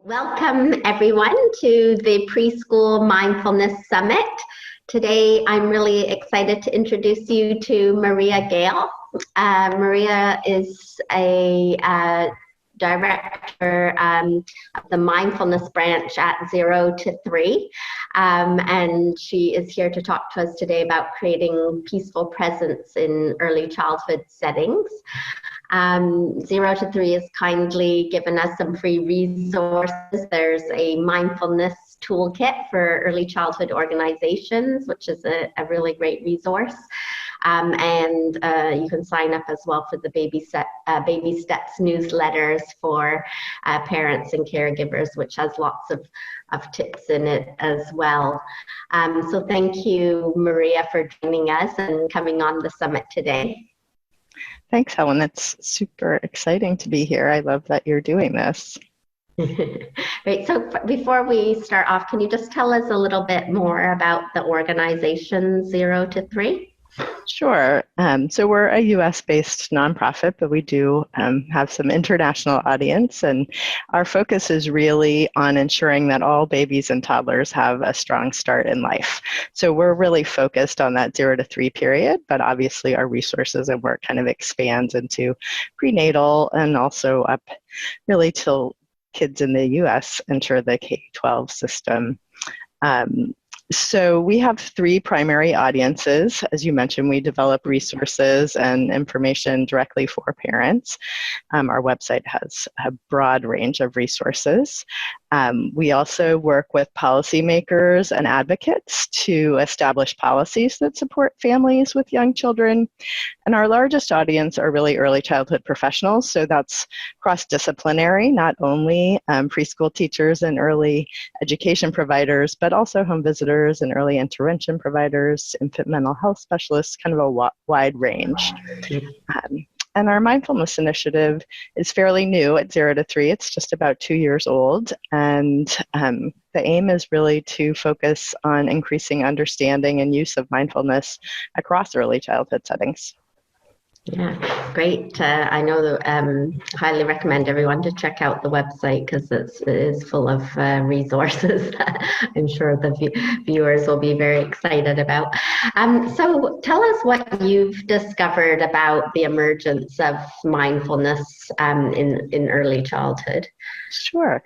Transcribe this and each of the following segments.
Welcome everyone to the Preschool Mindfulness Summit. Today I'm really excited to introduce you to Maria Gehl. Maria is a director of the mindfulness branch at 0 to 3, and she is here to talk to us today about creating peaceful presence in early childhood settings. 0 to 3 has kindly given us some free resources. There's a mindfulness toolkit for early childhood organizations, which is a really great resource. And you can sign up as well for the Baby Steps newsletters for parents and caregivers, which has lots of tips in it as well. So thank you, Maria, for joining us and coming on the summit today. Thanks, Helen. It's super exciting to be here. I love that you're doing this. Great. So before we start off, can you just tell us a little bit more about the organization 0 to 3? Sure. So we're a US-based nonprofit, but we do have some international audience, and our focus is really on ensuring that all babies and toddlers have a strong start in life. So we're really focused on that 0 to 3 period, but obviously our resources and work kind of expands into prenatal and also up really till kids in the US enter the K-12 system. So we have 3 primary audiences. As you mentioned, we develop resources and information directly for parents. Our website has a broad range of resources. We also work with policymakers and advocates to establish policies that support families with young children. And our largest audience are really early childhood professionals. So that's cross-disciplinary, not only preschool teachers and early education providers, but also home visitors and early intervention providers, infant mental health specialists, kind of a wide range. And our mindfulness initiative is fairly new at 0 to 3. It's just about 2 years old. And the aim is really to focus on increasing understanding and use of mindfulness across early childhood settings. Yeah, great. I know that highly recommend everyone to check out the website because it is full of resources that I'm sure the viewers will be very excited about. So tell us what you've discovered about the emergence of mindfulness in early childhood. Sure.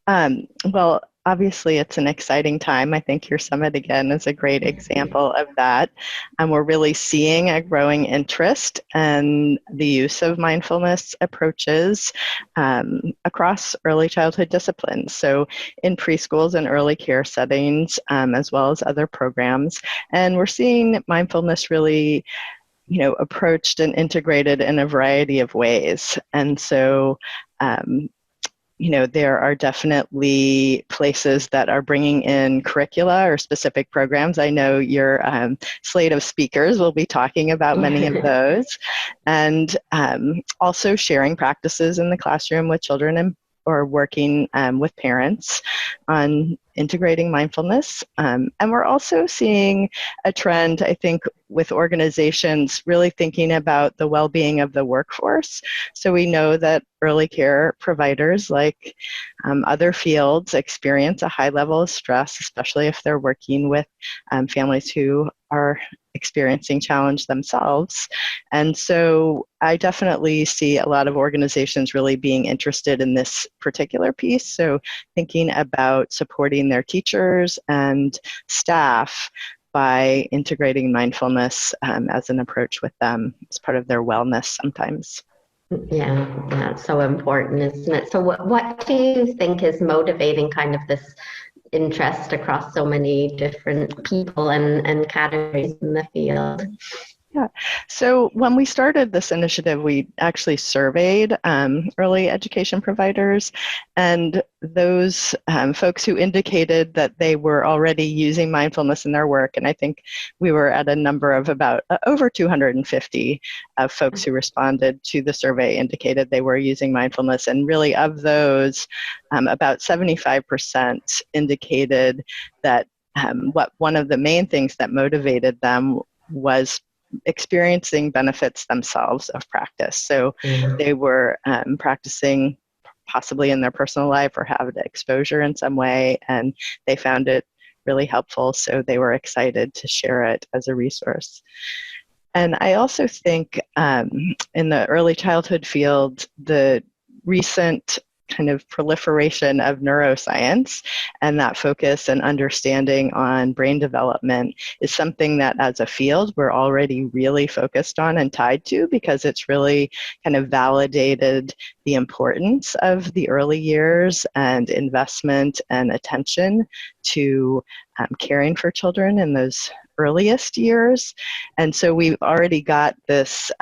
Well, obviously, it's an exciting time. I think your summit, again, is a great example of that. And we're really seeing a growing interest in the use of mindfulness approaches across early childhood disciplines. So in preschools and early care settings, as well as other programs. And we're seeing mindfulness really approached and integrated in a variety of ways. And so there are definitely places that are bringing in curricula or specific programs. I know your slate of speakers will be talking about many of those. And also sharing practices in the classroom with children or working with parents on integrating mindfulness. And we're also seeing a trend, I think, with organizations really thinking about the well-being of the workforce. So we know that early care providers, like other fields, experience a high level of stress, especially if they're working with families who are experiencing challenge themselves. And so I definitely see a lot of organizations really being interested in this particular piece. So thinking about supporting their teachers and staff by integrating mindfulness as an approach with them as part of their wellness sometimes. Yeah, it's so important, isn't it? So what do you think is motivating kind of this interest across so many different people and categories in the field? Yeah. So when we started this initiative, we actually surveyed early education providers, and those folks who indicated that they were already using mindfulness in their work, and I think we were at a number of about over 250 folks who responded to the survey indicated they were using mindfulness, and really of those, about 75% indicated that one of the main things that motivated them was experiencing benefits themselves of practice. So they were practicing possibly in their personal life or have the exposure in some way, and they found it really helpful, so they were excited to share it as a resource. And I also think in the early childhood field, the recent kind of proliferation of neuroscience and that focus and understanding on brain development is something that as a field we're already really focused on and tied to, because it's really kind of validated the importance of the early years and investment and attention to caring for children in those earliest years. And so we've already got this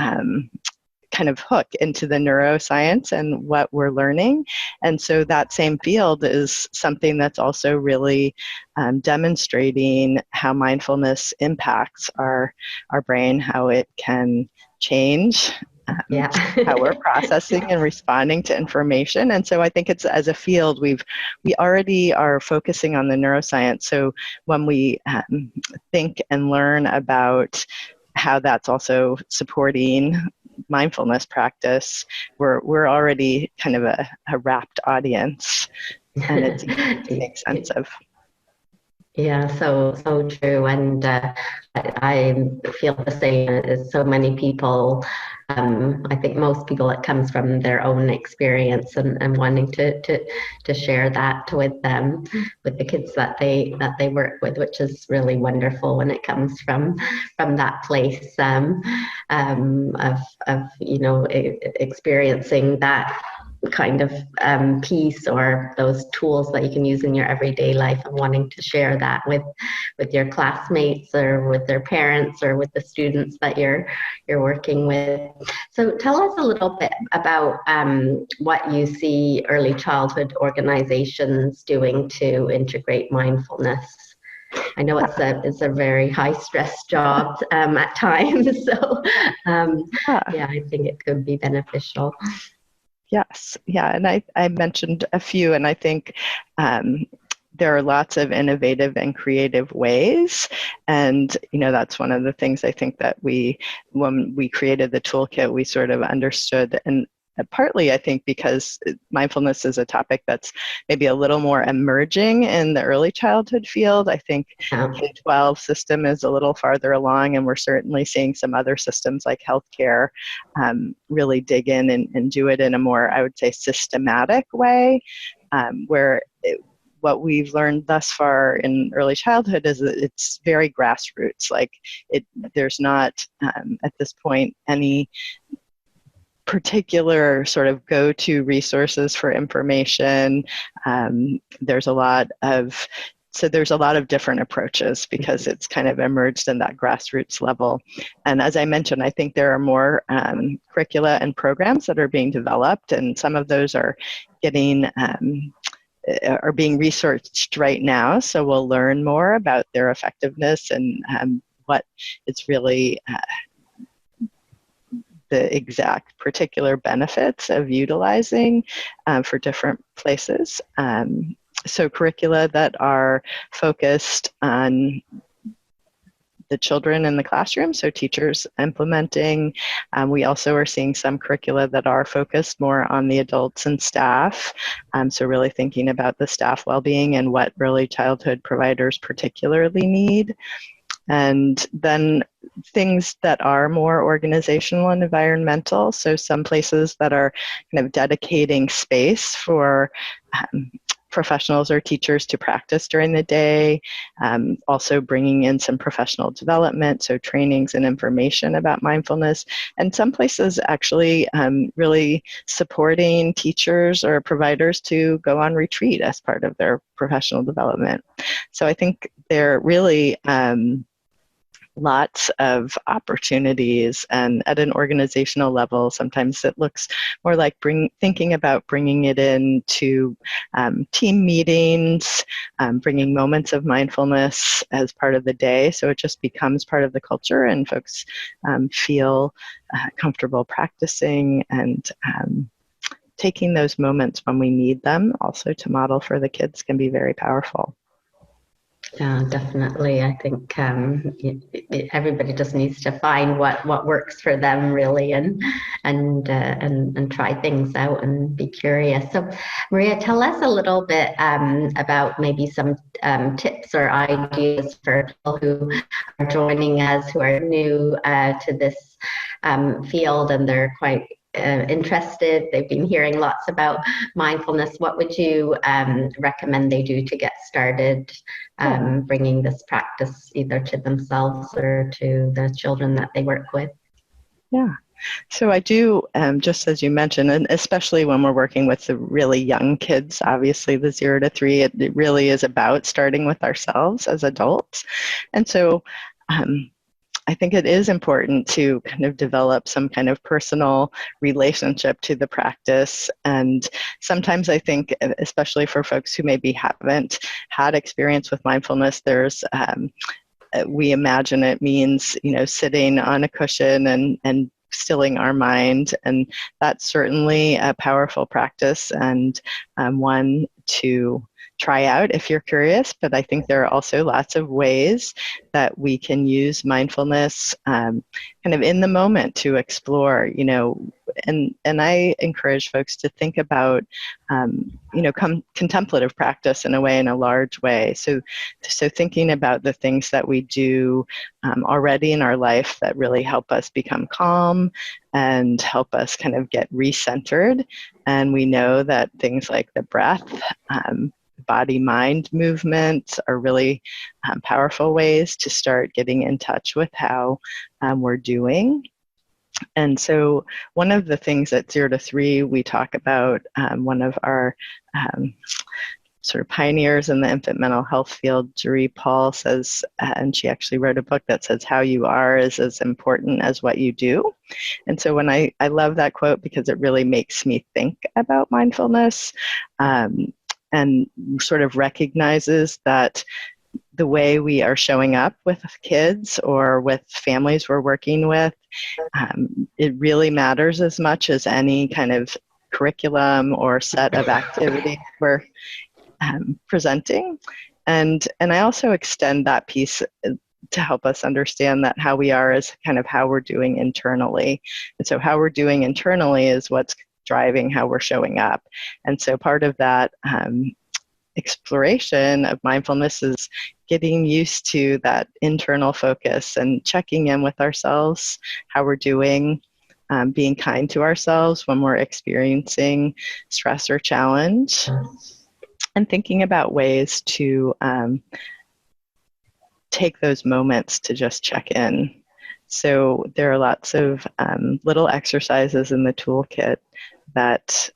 kind of hook into the neuroscience and what we're learning. And so that same field is something that's also really demonstrating how mindfulness impacts our brain, how it can change how we're processing and responding to information. And so I think it's, as a field, we already are focusing on the neuroscience. So when we think and learn about how that's also supporting mindfulness practice, we're already kind of a rapt audience, and it's easy to make sense of. Yeah, so true, and I feel the same as so many people. I think most people, it comes from their own experience and wanting to share that with them, with the kids that they work with, which is really wonderful when it comes from that place of experiencing that kind of piece, or those tools that you can use in your everyday life, and wanting to share that with your classmates or with their parents or with the students that you're working with. So tell us a little bit about what you see early childhood organizations doing to integrate mindfulness. I know it's a very high stress job at times, so yeah, I think it could be beneficial. Yes, yeah, and I mentioned a few, and I think there are lots of innovative and creative ways, and that's one of the things I think that when we created the toolkit, we sort of understood, and partly I think because mindfulness is a topic that's maybe a little more emerging in the early childhood field. I think K-12 system is a little farther along, and we're certainly seeing some other systems like healthcare really dig in and do it in a more, I would say, systematic way, where what we've learned thus far in early childhood is that it's very grassroots. Like there's not at this point any particular sort of go-to resources for information. There's a lot of different approaches because it's kind of emerged in that grassroots level. And as I mentioned, I think there are more curricula and programs that are being developed, and some of those are being researched right now. So we'll learn more about their effectiveness and what it's really the exact particular benefits of utilizing for different places. So curricula that are focused on the children in the classroom, so teachers implementing. We also are seeing some curricula that are focused more on the adults and staff, so really thinking about the staff well-being and what early childhood providers particularly need. And then things that are more organizational and environmental, so some places that are kind of dedicating space for professionals or teachers to practice during the day, also bringing in some professional development, so trainings and information about mindfulness, and some places actually really supporting teachers or providers to go on retreat as part of their professional development. So I think they're really lots of opportunities, and at an organizational level, sometimes it looks more like thinking about bringing it into team meetings, bringing moments of mindfulness as part of the day, so it just becomes part of the culture and folks feel comfortable practicing and taking those moments when we need them also to model for the kids can be very powerful. Yeah, definitely. I think everybody just needs to find what works for them, really, and try things out and be curious. So, Maria, tell us a little bit about maybe some tips or ideas for people who are joining us, who are new to this field, and they're quite interested. They've been hearing lots about mindfulness. What would you recommend they do to get started bringing this practice either to themselves or to the children that they work with? Yeah. So I do, just as you mentioned, and especially when we're working with the really young kids, obviously the 0 to 3, it really is about starting with ourselves as adults. And so I think it is important to kind of develop some kind of personal relationship to the practice. And sometimes I think, especially for folks who maybe haven't had experience with mindfulness, we imagine it means, sitting on a cushion and stilling our mind. And that's certainly a powerful practice and one to try out if you're curious. But I think there are also lots of ways that we can use mindfulness kind of in the moment to explore, and I encourage folks to think about, contemplative practice in a way, in a large way. So thinking about the things that we do already in our life that really help us become calm and help us kind of get recentered. And we know that things like the breath, body-mind movement are really powerful ways to start getting in touch with how we're doing. And so one of the things at 0 to 3 we talk about, one of our sort of pioneers in the infant mental health field, Jeree Paul, says, and she actually wrote a book that says, how you are is as important as what you do. And so when I love that quote because it really makes me think about mindfulness, and sort of recognizes that the way we are showing up with kids or with families we're working with, it really matters as much as any kind of curriculum or set of activities we're presenting. And I also extend that piece to help us understand that how we are is kind of how we're doing internally. And so how we're doing internally is what's driving how we're showing up. And so part of that exploration of mindfulness is getting used to that internal focus and checking in with ourselves, how we're doing, being kind to ourselves when we're experiencing stress or challenge, and thinking about ways to take those moments to just check in. So there are lots of little exercises in the toolkit that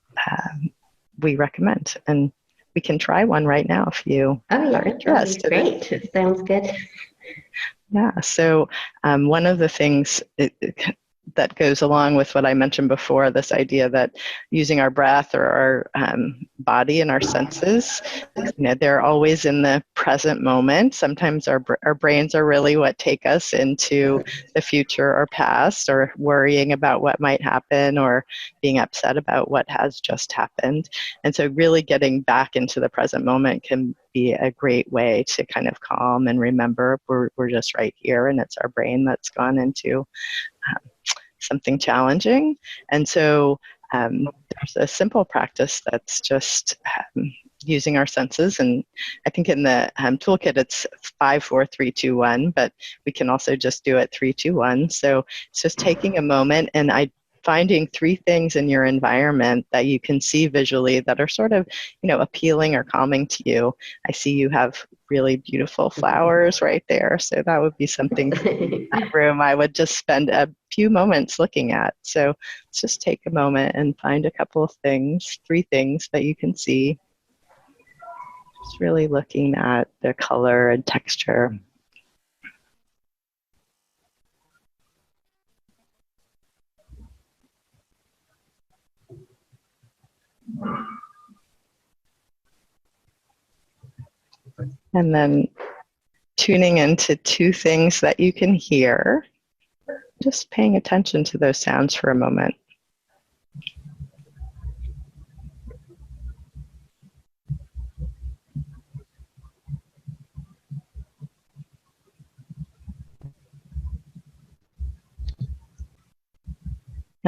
we recommend, and we can try one right now if you are interested. Great. It sounds good. Yeah, so one of the things that goes along with what I mentioned before, this idea that using our breath or our body and our senses, they're always in the present moment. Sometimes our brains are really what take us into the future or past, or worrying about what might happen, or being upset about what has just happened. And so really getting back into the present moment can be a great way to kind of calm and remember we're just right here, and it's our brain that's gone into something challenging. And so there's a simple practice that's just using our senses. And I think in the toolkit it's 5, 4, 3, 2, 1, but we can also just do it 3, 2, 1. So it's just taking a moment and finding 3 things in your environment that you can see visually that are sort of, appealing or calming to you. I see you have really beautiful flowers right there. So that would be something in that room I would just spend a few moments looking at. So let's just take a moment and find a couple of things, 3 things that you can see. Just really looking at the color and texture. And then tuning into 2 things that you can hear, just paying attention to those sounds for a moment.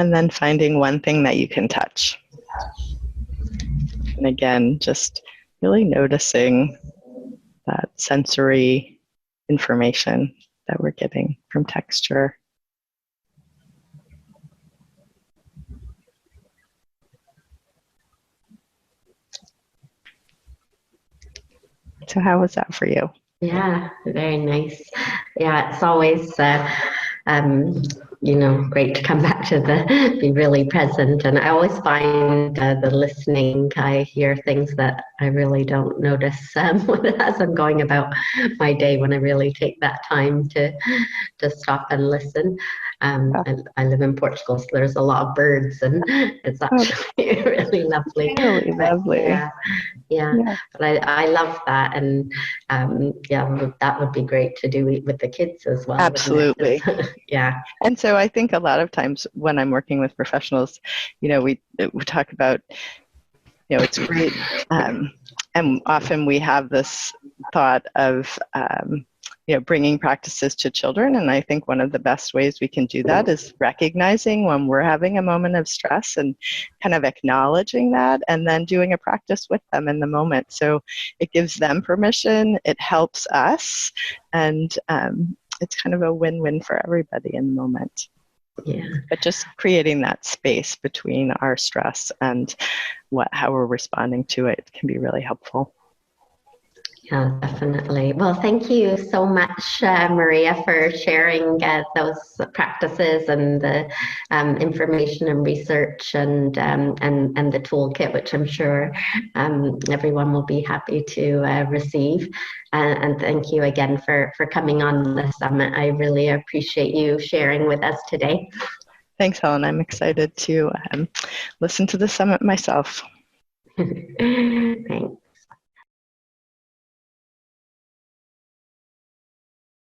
and then finding one thing that you can touch. And again, just really noticing that sensory information that we're getting from texture. So how was that for you? Yeah, very nice. Yeah, it's always great to come back to be really present. And I always find the listening, I hear things that I really don't notice as I'm going about my day, when I really take that time to stop and listen. I live in Portugal, so there's a lot of birds, and it's actually really lovely. Really lovely. Yeah. But I love that, and that would be great to do with the kids as well. Absolutely. Yeah. And so I think a lot of times when I'm working with professionals, we talk about, it's great, and often we have this thought of bringing practices to children. And I think one of the best ways we can do that is recognizing when we're having a moment of stress and kind of acknowledging that, and then doing a practice with them in the moment. So it gives them permission, it helps us, and it's kind of a win-win for everybody in the moment. Yeah. But just creating that space between our stress and how we're responding to it can be really helpful. Yeah, definitely. Well, thank you so much, Maria, for sharing those practices and the information and research and the toolkit, which I'm sure everyone will be happy to receive. And thank you again for coming on the summit. I really appreciate you sharing with us today. Thanks, Helen. I'm excited to listen to the summit myself. Thanks.